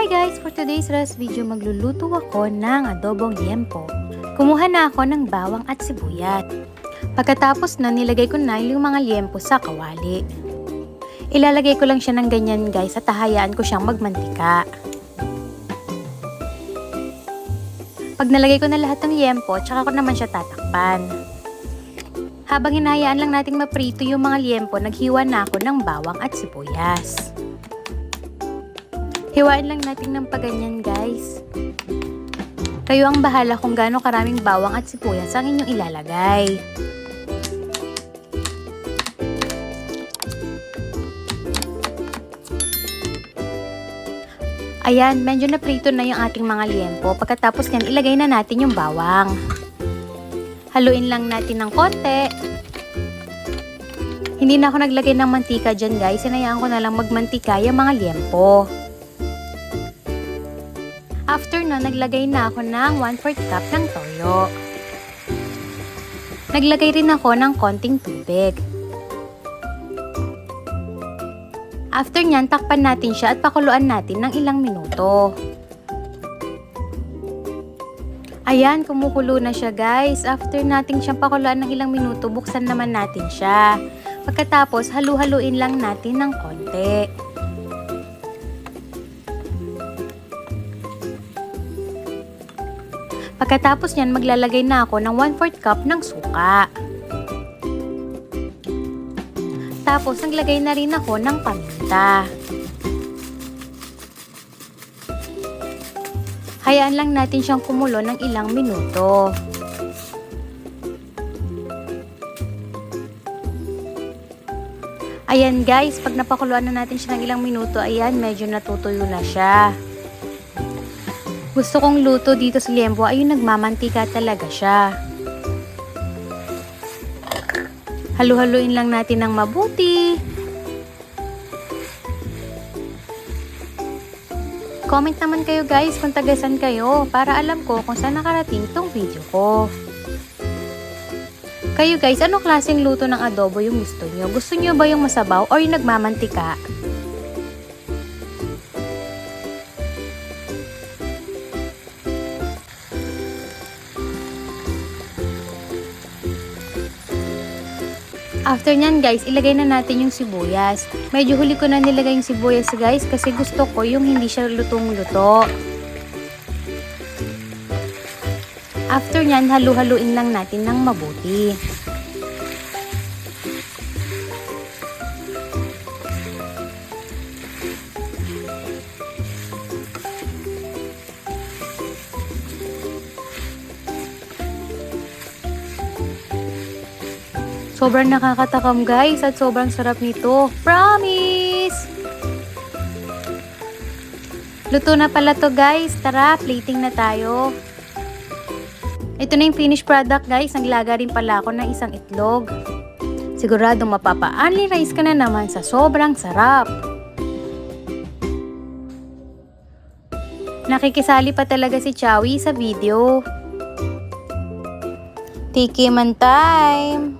Guys, for today's rest video magluluto ako ng adobong liempo. Kumuha na ako ng bawang at sibuyat. Pagkatapos na nilagay ko na yung mga liempo sa kawali. Ilalagay ko lang siya ng ganyan guys at hahayaan ko siyang magmantika. Pag nalagay ko na lahat ng liempo, tsaka ko naman siya tatakpan. Habang hinahayaan lang nating maprito yung mga liempo, naghiwa na ako ng bawang at sibuyas. Hiwain lang natin ng paganyan guys. Kayo ang bahala kung gaano karaming bawang at sibuyas ang inyong ilalagay. Ayan, medyo naprito na yung ating mga liempo. Pagkatapos yan, ilagay na natin yung bawang. Haluin lang natin ng konti. Hindi na ako naglagay ng mantika dyan guys. Sinayaan ko na lang magmantika yung mga liempo. After na, naglagay na ako ng 1/4 cup ng toyo. Naglagay rin ako ng konting tubig. After nyan, takpan natin siya at pakuluan natin ng ilang minuto. Ayan, kumukulo na siya guys. After natin siyang pakuluan ng ilang minuto, buksan naman natin siya. Pagkatapos, halu-haluin lang natin ng konti. Pagkatapos nyan, maglalagay na ako ng 1/4 cup ng suka. Tapos, naglagay na rin ako ng paminta. Hayaan lang natin siyang kumulo ng ilang minuto. Ayan guys, pag napakuluan na natin siya ng ilang minuto, ayan, medyo natutuyo na siya. Gusto kong luto dito sa liempo ay yung nagmamantika talaga siya. Halu-haluin lang natin ng mabuti. Comment naman kayo guys kung tagasan kayo para alam ko kung saan nakarating itong video ko. Kayo guys, anong klaseng luto ng adobo yung gusto nyo? Gusto nyo ba yung masabaw o yung nagmamantika? After nyan guys, ilagay na natin yung sibuyas. Medyo huli ko na nilagay yung sibuyas guys kasi gusto ko yung hindi siya lutong-luto. After nyan, halu-haluin lang natin ng mabuti. Sobrang nakakatakam guys at sobrang sarap nito. Promise! Luto na pala to guys. Tara, plating na tayo. Ito na yung finished product guys. Naglaga rin pala ako ng isang itlog. Sigurado mapapa-only rice ka na naman sa sobrang sarap. Nakikisali pa talaga si Chowie sa video. Tikiman time!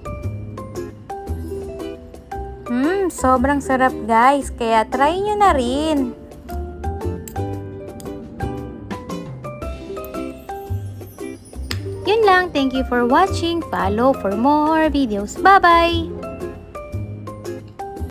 Sobrang sarap guys, kaya try nyo na rin. Yun lang, thank you for watching. Follow for more videos. Bye-bye!